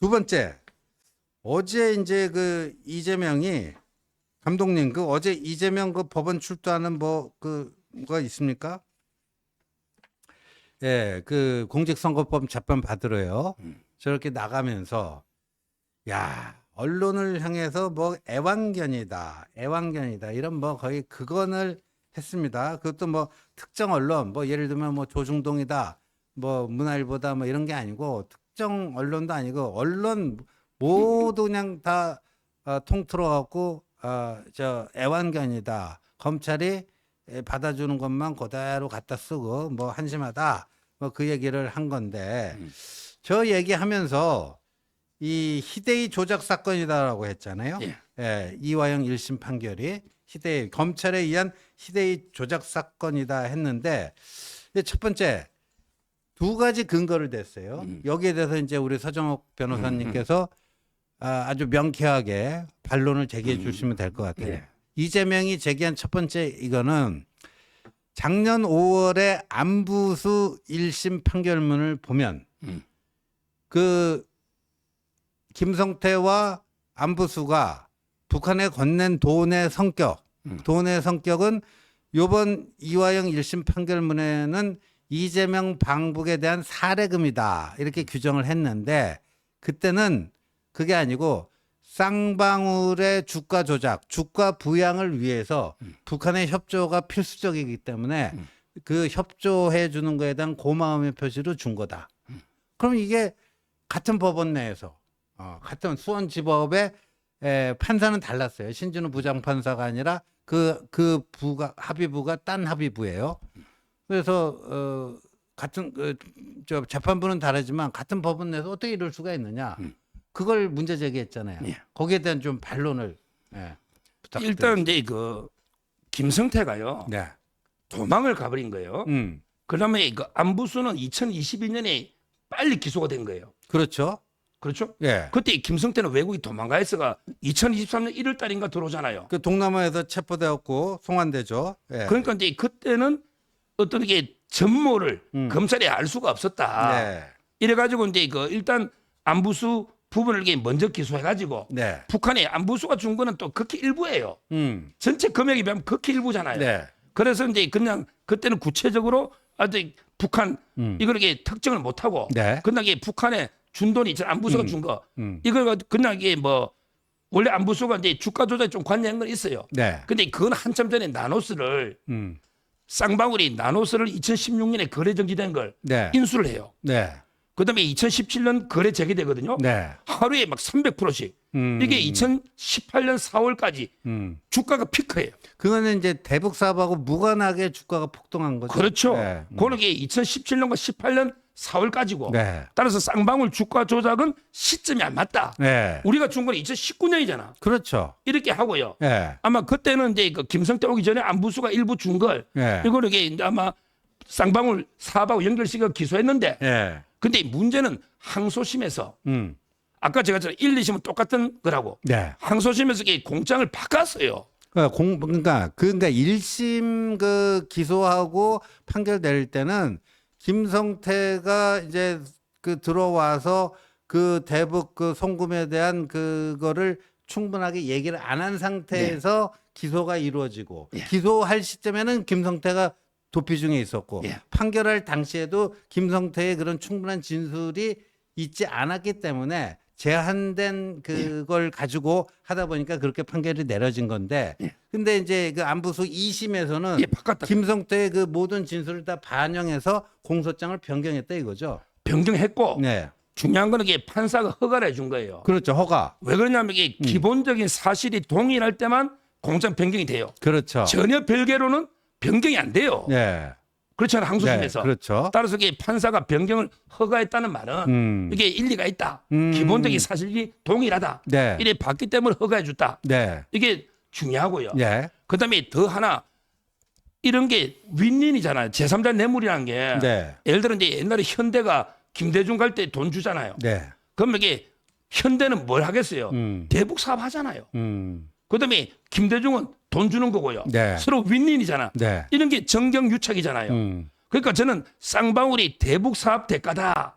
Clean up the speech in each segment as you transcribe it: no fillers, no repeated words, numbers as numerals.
두 번째, 어제 이제 그 이재명이 감독님 그 어제 이재명 그 법원 출두하는 뭐 그거 있습니까? 예, 그 공직선거법 재판 받으러요. 저렇게 나가면서 야, 언론을 향해서 뭐 애완견이다 이런 뭐 거의 극언을 했습니다. 그것도 뭐 특정 언론 뭐 예를 들면 뭐 조중동이다 뭐 문화일보다 뭐 이런 게 아니고 특정 언론도 아니고 언론 모두 그냥 다 통틀어 갖고 저 애완견이다. 검찰이 받아주는 것만 그대로 갖다 쓰고 뭐 한심하다. 뭐 그 얘기를 한 건데 저 얘기하면서 이 희대의 조작 사건이다라고 했잖아요. 예. 예, 이화영 1심 판결이 희대의 검찰에 의한 희대의 조작 사건이다 했는데 첫 번째 두 가지 근거를 댔어요. 여기에 대해서 이제 우리 서정옥 변호사님께서 아주 명쾌하게 반론을 제기해 주시면 될 것 같아요. 예. 이재명이 제기한 첫 번째 이거는 작년 5월에 안부수 1심 판결문을 보면 그 김성태와 안부수가 북한에 건넨 돈의 성격은 요번 이화영 1심 판결문에는 이재명 방북에 대한 사례금이다 이렇게 규정을 했는데 그때는 그게 아니고 쌍방울의 주가 조작, 주가 부양을 위해서 북한의 협조가 필수적이기 때문에 그 협조해 주는 거에 대한 고마움의 표시로 준 거다. 그럼 이게 같은 법원 내에서 같은 수원지법의 판사는 달랐어요. 신진우 부장판사가 아니라 그 부가 합의부가 딴 합의부예요. 그래서 같은 저 재판부는 다르지만 같은 법원 내에서 어떻게 이럴 수가 있느냐? 그걸 문제 제기했잖아요. 예. 거기에 대한 좀 반론을 부탁드립니다. 일단 이제 그 김성태가요 네. 도망을 가버린 거예요. 그다음에 그 안부수는 2022년에 빨리 기소가 된 거예요. 그렇죠. 그렇죠? 예. 그때 김성태는 외국에 도망가 있어가 2023년 1월 달인가 들어오잖아요. 그 동남아에서 체포되었고 송환되죠. 예. 그러니까 이제 그때는 어떤 게 전모를 검찰이 알 수가 없었다. 네. 이래가지고 이제 그 일단 안부수 부분을 이게 먼저 기소해가지고 네. 북한에 안부수가 준 거는 또 극히 일부예요. 전체 금액에 비하면 극히 일부잖아요. 네. 그래서 이제 그냥 그때는 구체적으로 아주 북한 이걸 이게 특정을 못하고 네. 그냥 이게 북한에 준 돈이 안부수가 준 거 이걸 가지고 그냥 이게 뭐 원래 안부수가 이제 주가 조작에 좀 관여한 건 있어요. 네. 근데 그건 한참 전에 나노스를 쌍방울이 나노스를 2016년에 거래 정지된 걸 네. 인수를 해요. 네. 그다음에 2017년 거래 재개되거든요. 네. 하루에 막 300%씩. 이게 2018년 4월까지 주가가 피크예요. 그거는 이제 대북 사업하고 무관하게 주가가 폭등한 거죠. 그렇죠. 네. 그거는 이게 2017년과 18년 4월까지고. 네. 따라서 쌍방울 주가 조작은 시점이 안 맞다. 네. 우리가 준 건 2019년이잖아. 그렇죠. 이렇게 하고요. 네. 아마 그때는 이제 그 김성태 오기 전에 안부수가 일부 준 걸 네. 이거를 이게 이제 아마 쌍방울 사업하고 연결시켜 기소했는데 네. 근데 문제는 항소심에서 아까 제가 1, 2심은 똑같은 거라고 네. 항소심에서 이게 공장을 바꿨어요. 그러니까 1심 그 기소하고 판결 낼 때는 김성태가 이제 그 들어와서 그 대북 그 송금에 대한 그거를 충분하게 얘기를 안 한 상태에서 기소가 이루어지고 기소할 시점에는 김성태가 도피 중에 있었고 판결할 당시에도 김성태의 그런 충분한 진술이 있지 않았기 때문에 제한된 그걸 가지고 하다 보니까 그렇게 판결이 내려진 건데 근데 이제 그 안부수 2심에서는 바꿨다. 김성태의 그 모든 진술을 다 반영해서 공소장을 변경했다 이거죠. 변경했고 네. 중요한 거는 이게 판사가 허가를 해준 거예요. 그렇죠. 허가. 왜 그러냐면 이게 기본적인 사실이 동일할 때만 공장 변경이 돼요. 그렇죠. 전혀 별개로는 변경이 안 돼요. 네. 그렇잖아요. 항소심에서. 네, 그렇죠. 따라서 이게 판사가 변경을 허가했다는 말은 이게 일리가 있다. 기본적인 사실이 동일하다. 네. 이래 봤기 때문에 허가해 줬다. 네. 이게 중요하고요. 네. 그다음에 더 하나 이런 게 윈윈이잖아요. 제3자 뇌물이라는 게 네. 예를 들어 이제 옛날에 현대가 김대중 갈 때 돈 주잖아요. 네. 그러면 이게 현대는 뭘 하겠어요? 대북 사업 하잖아요. 그다음에 김대중은 돈 주는 거고요. 네. 서로 윈윈이잖아. 네. 이런 게 정경유착이잖아요. 그러니까 저는 쌍방울이 대북 사업 대가다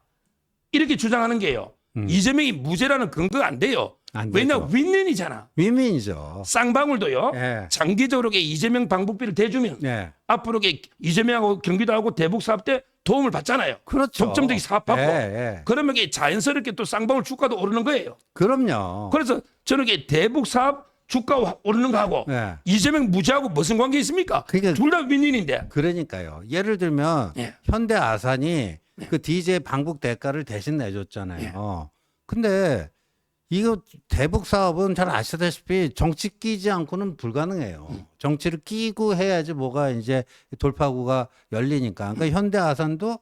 이렇게 주장하는 게요. 이재명이 무죄라는 근거가 안 돼요. 안 왜냐 되죠. 윈윈이잖아. 위민이죠. 쌍방울도요. 예. 장기적으로 이재명 방북비를 대주면 예. 앞으로 이재명하고 경기도하고 대북 사업 때 도움을 받잖아요. 그렇죠. 독점적인 사업하고. 예, 예. 그러면 자연스럽게 또 쌍방울 주가도 오르는 거예요. 그럼요. 그래서 저는 대북 사업 주가 오르는 거하고 예. 이재명 무죄하고 무슨 관계 있습니까? 그러니까 둘 다 윈윈인데. 그러니까요. 예를 들면 예. 현대 아산이 그 DJ 방북 대가를 대신 내줬잖아요. 근데 이거 대북 사업은 잘 아시다시피 정치 끼지 않고는 불가능해요. 정치를 끼고 해야지 뭐가 이제 돌파구가 열리니까. 그러니까 현대 아산도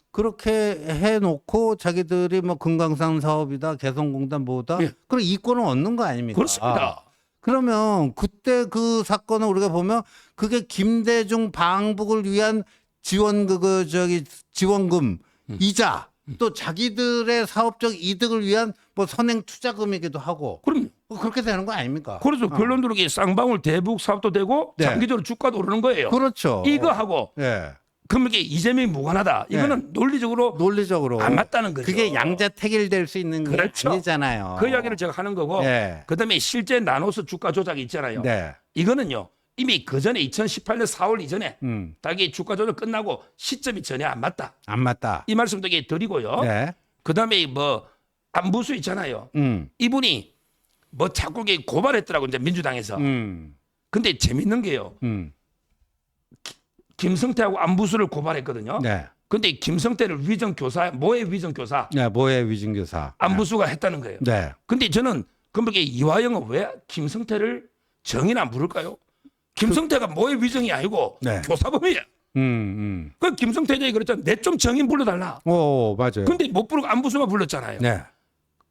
그렇게 해놓고 자기들이 뭐 금강산 사업이다, 개성공단 뭐다, 예. 그럼 이권을 얻는 거 아닙니까? 그렇습니다. 그러면 그때 그 사건을 우리가 보면 그게 김대중 방북을 위한 지원금, 이자, 또 자기들의 사업적 이득을 위한 뭐 선행 투자금이기도 하고 그럼 그렇게 되는 거 아닙니까? 그래서 결론적으로 쌍방울 대북 사업도 되고 네. 장기적으로 주가도 오르는 거예요. 그렇죠. 이거 하고 예. 그러면 이재명이 무관하다. 이거는 논리적으로 논리적으로 안 맞다는 거죠. 그게 양자택일될 수 있는 게 그렇죠. 아니잖아요. 그 이야기를 제가 하는 거고 예. 그다음에 실제 나눠서 주가 조작이 있잖아요. 네. 이거는요. 이미 그 전에 2018년 4월 이전에 딱이 주가 조작 끝나고 시점이 전혀 안 맞다. 안 맞다. 이 말씀도 드리고요. 네. 그다음에 뭐 안부수 있잖아요. 이분이 뭐 자꾸 고발했더라고 이제 민주당에서. 근데 재밌는 게요. 김성태하고 안부수를 고발했거든요. 네. 근데 김성태를 위정교사, 모의 위정교사 네, 모의 위증교사. 안부수가 했다는 거예요. 네. 근데 저는 그럼 이화영은 왜 김성태를 정의나 물을까요? 김성태가 모의 위정이 아니고 네. 교사범이에요. 그 김성태장이 그랬잖아요. 내 좀 정의 불러달라. 오, 맞아요. 근데 못 부르고 안부수만 불렀잖아요. 네.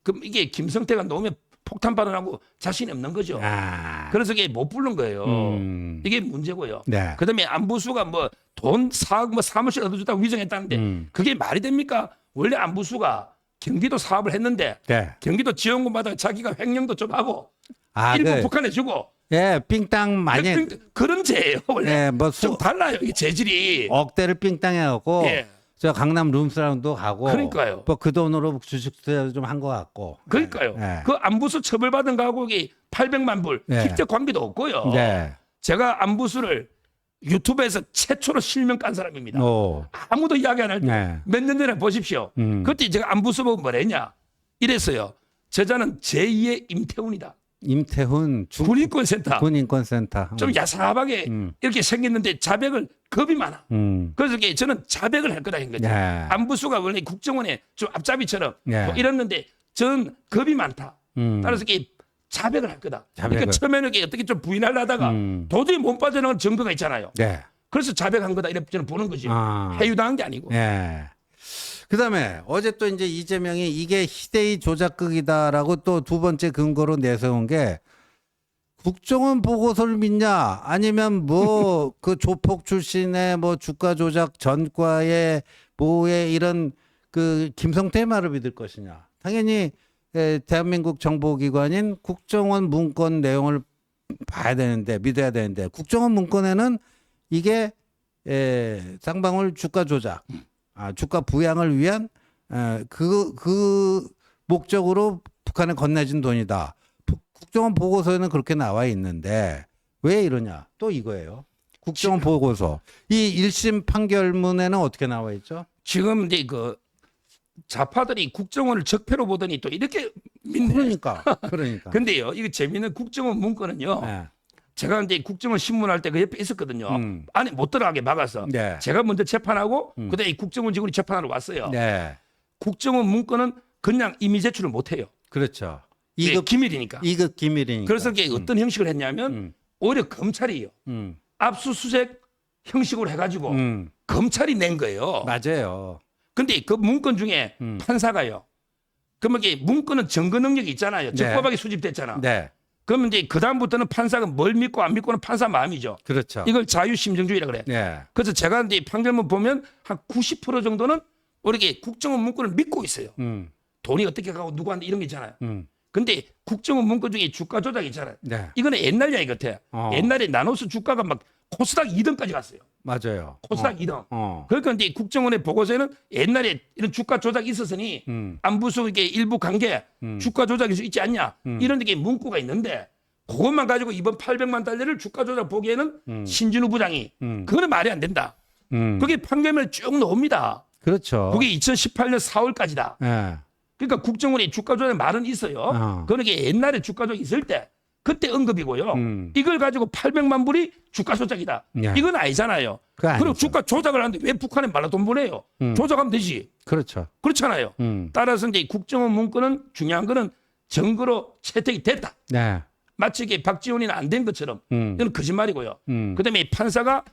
그럼 이게 김성태가 너무 폭탄 발언하고 자신이 없는 거죠. 아. 그래서 이게 못 부른 거예요. 이게 문제고요. 네. 그다음에 안부수가 뭐 돈 4억 뭐 사무실 얻어줬다고 위정했다는데 그게 말이 됩니까? 원래 안부수가 경기도 사업을 했는데 네. 경기도 지원금 받아 자기가 횡령도 좀 하고 아, 일부 그, 북한에 주고 예, 삥땅 많이 그런 죄예요. 원래 예, 뭐 좀 달라요. 이게 재질이. 억대를 삥땅 해갖고 예. 저 강남 룸사랑도 가고 그러니까요. 뭐 그 돈으로 주식 투자도 좀 한 것 같고. 그러니까요. 예. 그 안부수 처벌받은 가곡이 800만 불 네. 직접 관계도 없고요. 네. 제가 안부수를 유튜브에서 최초로 실명 깐 사람입니다. 오. 아무도 이야기 안 할 때 네. 몇 년 전에 보십시오. 그때 제가 안부수 보고 뭐랬냐 이랬어요. 저자는 제2의 임태훈이다. 임태훈 군인권센터. 군인권센터. 좀 야삽하게 이렇게 생겼는데 자백을 겁이 많아. 그래서 저는 자백을 할 거다 한 거죠. 네. 안부수가 원래 국정원에 좀 앞잡이처럼 네. 뭐 이랬는데 저는 겁이 많다. 따라서 자백을 할 거다. 자백을. 그러니까 처음에는 어떻게 좀 부인하려 하다가 도저히 못 빠져나갈 증거가 있잖아요. 네. 그래서 자백한 거다 이렇게 저는 보는 거지. 아. 해유당한 게 아니고. 예. 그다음에 어제 또 이제 이재명이 이게 희대의 조작극이다라고 또 두 번째 근거로 내세운 게 국정원 보고서를 믿냐 아니면 뭐 그 조폭 출신의 뭐 주가 조작 전과의 뭐의 이런 그 김성태 말을 믿을 것이냐. 당연히 대한민국 정보기관인 국정원 문건 내용을 봐야 되는데 믿어야 되는데 국정원 문건에는 이게 쌍방울 주가 조작, 주가 부양을 위한 그 목적으로 북한에 건네진 돈이다. 국정원 보고서에는 그렇게 나와 있는데 왜 이러냐? 또 이거예요. 국정원 보고서. 이 1심 판결문에는 어떻게 나와 있죠? 지금 이제 좌파들이 국정원을 적폐로 보더니 또 이렇게 믿네. 그러니까. 근데요, 이거 재미있는 국정원 문건은요. 네. 제가 이제 국정원 신문할 때 그 옆에 있었거든요. 안에 못 들어가게 막아서. 네. 제가 먼저 재판하고 그다음에 이 국정원 직원이 재판하러 왔어요. 네. 국정원 문건은 그냥 임의 제출을 못 해요. 그렇죠. 이게 기밀이니까. 2급 기밀이니까. 그래서 이게 어떤 형식을 했냐면 오히려 검찰이요. 압수수색 형식으로 해가지고 검찰이 낸 거예요. 맞아요. 근데 그 문건 중에 판사가요. 그러면 이게 문건은 증거 능력이 있잖아요. 적법하게 수집됐잖아. 네. 그러면 이제 그 다음부터는 판사가 뭘 믿고 안 믿고는 판사 마음이죠. 그렇죠. 이걸 자유심정주의라 그래. 네. 그래서 제가 이제 판결문 보면 한 90% 정도는 이렇게 국정원 문건을 믿고 있어요. 돈이 어떻게 가고 누구한테 이런 게 있잖아요. 근데 국정원 문건 중에 주가 조작 있잖아요. 네. 이거는 옛날 이야기 같아. 옛날에 나노스 주가가 막 코스닥 2등까지 갔어요. 맞아요. 코스닥 2등. 어. 그러니까 이제 국정원의 보고서에는 옛날에 이런 주가 조작이 있었으니 안부수 이게 일부 관계 주가 조작일 수 있지 않냐 이런 게 문구가 있는데 그것만 가지고 이번 800만 달러를 주가 조작 보기에는 신진우 부장이 그거는 말이 안 된다. 그게 판결문에 쭉 나옵니다. 그렇죠. 그게 2018년 4월까지다. 예. 그러니까 국정원이 주가 조작 말은 있어요. 그런 게 옛날에 주가 조작 있을 때 그때 언급이고요. 이걸 가지고 800만 불이 주가 조작이다. 예. 이건 아니잖아요. 그거 그리고 아니죠. 주가 조작을 하는데 왜 북한에 말로 돈 보내요? 조작하면 되지. 그렇죠. 그렇잖아요. 따라서 이제 국정원 문건은 중요한 거는 증거로 채택이 됐다. 네. 마치 이게 박지원이는 안 된 것처럼 이건 거짓말이고요. 그다음에 판사가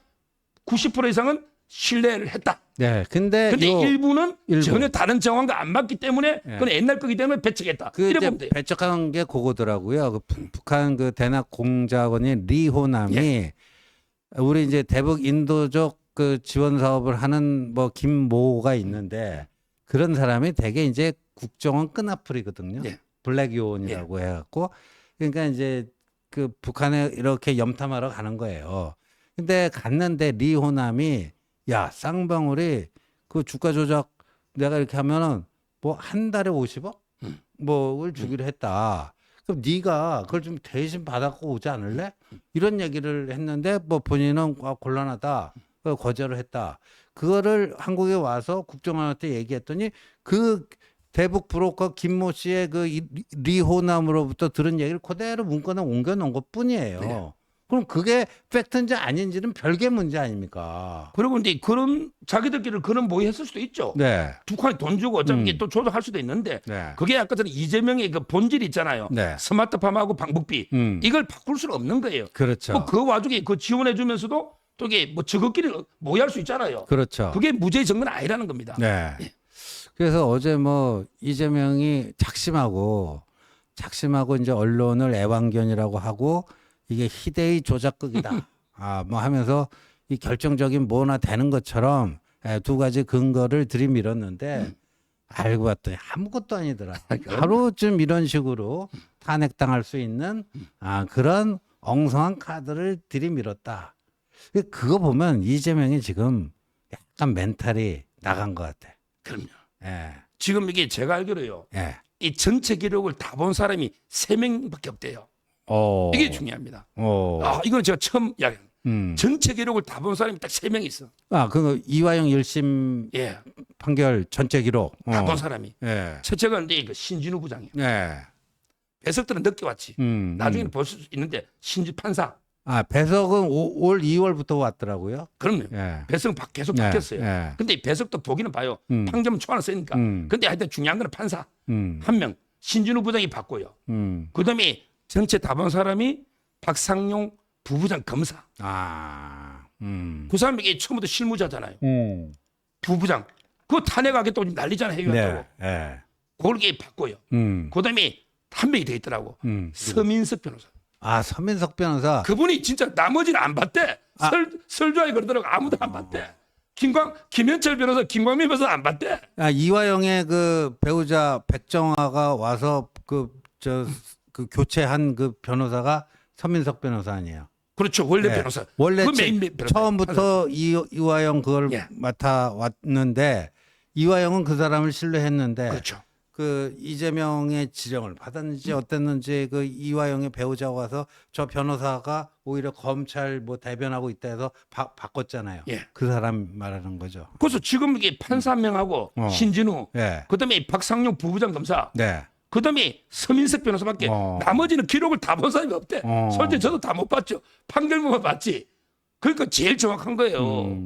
90% 이상은 신뢰를 했다. 네. 근데 근데 요 일부는 일부. 전혀 다른 정황과 안 맞기 때문에 그건 옛날 거기 때문에 배척했다. 그 이래 이제 보면 돼요. 배척한 게 그거더라고요. 그 북한 그 대납 공작원인 리호남이 예. 우리 이제 대북 인도적 그 지원 사업을 하는 뭐 김모가 있는데 그런 사람이 되게 이제 국정원 끈앞풀이거든요. 예. 블랙요원이라고 해갖고 그러니까 이제 그 북한에 이렇게 염탐하러 가는 거예요. 근데 갔는데 리호남이 야 쌍방울이 그 주가 조작 내가 이렇게 하면은 뭐 한 달에 50억 뭐를 주기로 했다. 그럼 네가 그걸 좀 대신 받아갖고 오지 않을래? 이런 얘기를 했는데 뭐 본인은 곤란하다. 그래서 거절을 했다. 그거를 한국에 와서 국정원한테 얘기했더니 그 대북 브로커 김모 씨의 그 리호남으로부터 들은 얘기를 그대로 문건에 옮겨놓은 것 뿐이에요. 네. 그럼 그게 팩트인지 아닌지는 별개 문제 아닙니까? 그리고 이제 그런 자기들끼리 그런 모의했을 수도 있죠. 네. 북한이 돈 주고 어차피 이게 또 조작할 수도 있는데 네. 그게 아까 전에 이재명의 그 본질 있잖아요. 네. 스마트팜하고 방북비 이걸 바꿀 수는 없는 거예요. 그렇죠. 뭐 그 와중에 그 지원해주면서도 또 이게 뭐 저것끼리 모의할 수 있잖아요. 그렇죠. 그게 무죄의 증거는 아니라는 겁니다. 네. 그래서 어제 뭐 이재명이 작심하고 이제 언론을 애완견이라고 하고 이게 희대의 조작극이다. 뭐 하면서 이 결정적인 뭐나 되는 것처럼 두 가지 근거를 들이밀었는데 알고 봤더니 아무것도 아니더라. 하루쯤 이런 식으로 탄핵당할 수 있는 그런 엉성한 카드를 들이밀었다. 그거 보면 이재명이 지금 약간 멘탈이 나간 것 같아. 그럼요. 예. 지금 이게 제가 알기로요. 예. 이 전체 기록을 다 본 사람이 3명밖에 없대요. 이게 중요합니다. 이건 제가 처음 이야기합니다. 전체 기록을 다 본 사람이 딱 3명 있어. 그거 이화영 1심 예. 판결 전체 기록. 다 본 사람이. 예. 첫째가 이제 그 신진우 부장이에요. 예. 배석들은 늦게 왔지. 나중에는 볼 수 있는데 신지 판사. 배석은 올 2월부터 왔더라고요. 그럼요. 예. 배석은 계속 예, 바뀌었어요. 예. 근데 배석도 보기는 봐요. 판결문 초안을 쓰니까. 근데 하여튼 중요한 건 판사 한 명. 신진우 부장이 바꿔요. 그다음에 전체 다 본 사람이 박상용 부부장 검사. 그 사람이 이게 처음부터 실무자잖아요. 부부장. 그거 탄핵하겠다고 난리잖아요. 해결한다고. 네. 예. 그걸 이렇게 바꿔요. 그다음에 한 명이 더 있더라고. 서민석 변호사. 서민석 변호사. 그분이 진짜 나머지는 안 봤대. 설주하게 그러더라고. 아무도 안 봤대. 김현철 변호사, 김광민 변호사 안 봤대. 이화영의 그 배우자 백정화가 와서 그 교체한 그 변호사가 서민석 변호사 아니에요. 그렇죠. 원래 네. 변호사. 원래 그 메인 변호사. 처음부터 이화영 그걸 예. 맡아왔는데 이화영은 그 사람을 신뢰했는데 그렇죠. 그 이재명의 지령을 받았는지 어땠는지 그 이화영의 배우자가 와서 저 변호사가 오히려 검찰 뭐 대변하고 있다 해서 바꿨잖아요. 예. 그 사람 말하는 거죠. 그래서 지금 이게 판사 한 명하고 신진우, 예. 그다음에 박상용 부부장 검사, 네. 그다음에 서민석 변호사밖에 나머지는 기록을 다 본 사람이 없대. 솔직히 저도 다 못 봤죠. 판결문만 봤지. 그러니까 제일 정확한 거예요.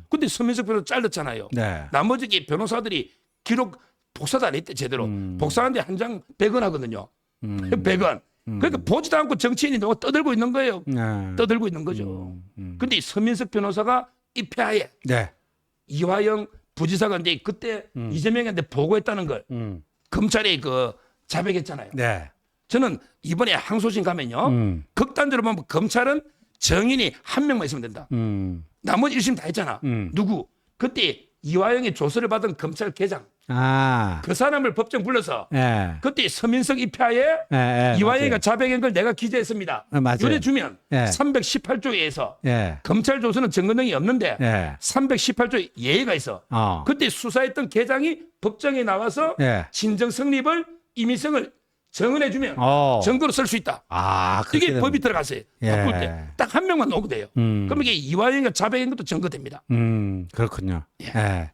근데 서민석 변호사 잘렸잖아요. 네. 나머지 변호사들이 기록 복사도 안 했대 제대로. 복사하는데 한 장 100원 하거든요. 100원. 그러니까 보지도 않고 정치인이 너무 떠들고 있는 거예요. 네. 떠들고 있는 거죠. 근데 서민석 변호사가 입회하에 네. 이화영 부지사가 이제 그때 이재명한테 보고했다는 걸 검찰에 그 자백했잖아요. 네. 저는 이번에 항소심 가면요. 극단적으로 보면 검찰은 정인이 한 명만 있으면 된다. 나머지 1심 다 했잖아. 누구? 그때 이화영의 조서를 받은 검찰 계장 아. 그 사람을 법정 불러서 예. 그때 서민석 입하에 예, 이화영이가 자백한 걸 내가 기재했습니다. 맞아요. 요래 주면 예. 318조에서 예. 검찰 조서는 증거 등이 없는데 예. 318조 예외가 있어. 그때 수사했던 계장이 법정에 나와서 예. 진정 성립을 이미성을 증언해주면 증거로 쓸 수 있다. 아, 그렇게 이게 법이 들어갔어요. 예. 바꿀 때 딱 한 명만 오고 돼요. 그럼 이게 이화영이가 자백한 것도 증거됩니다. 그렇군요. 예.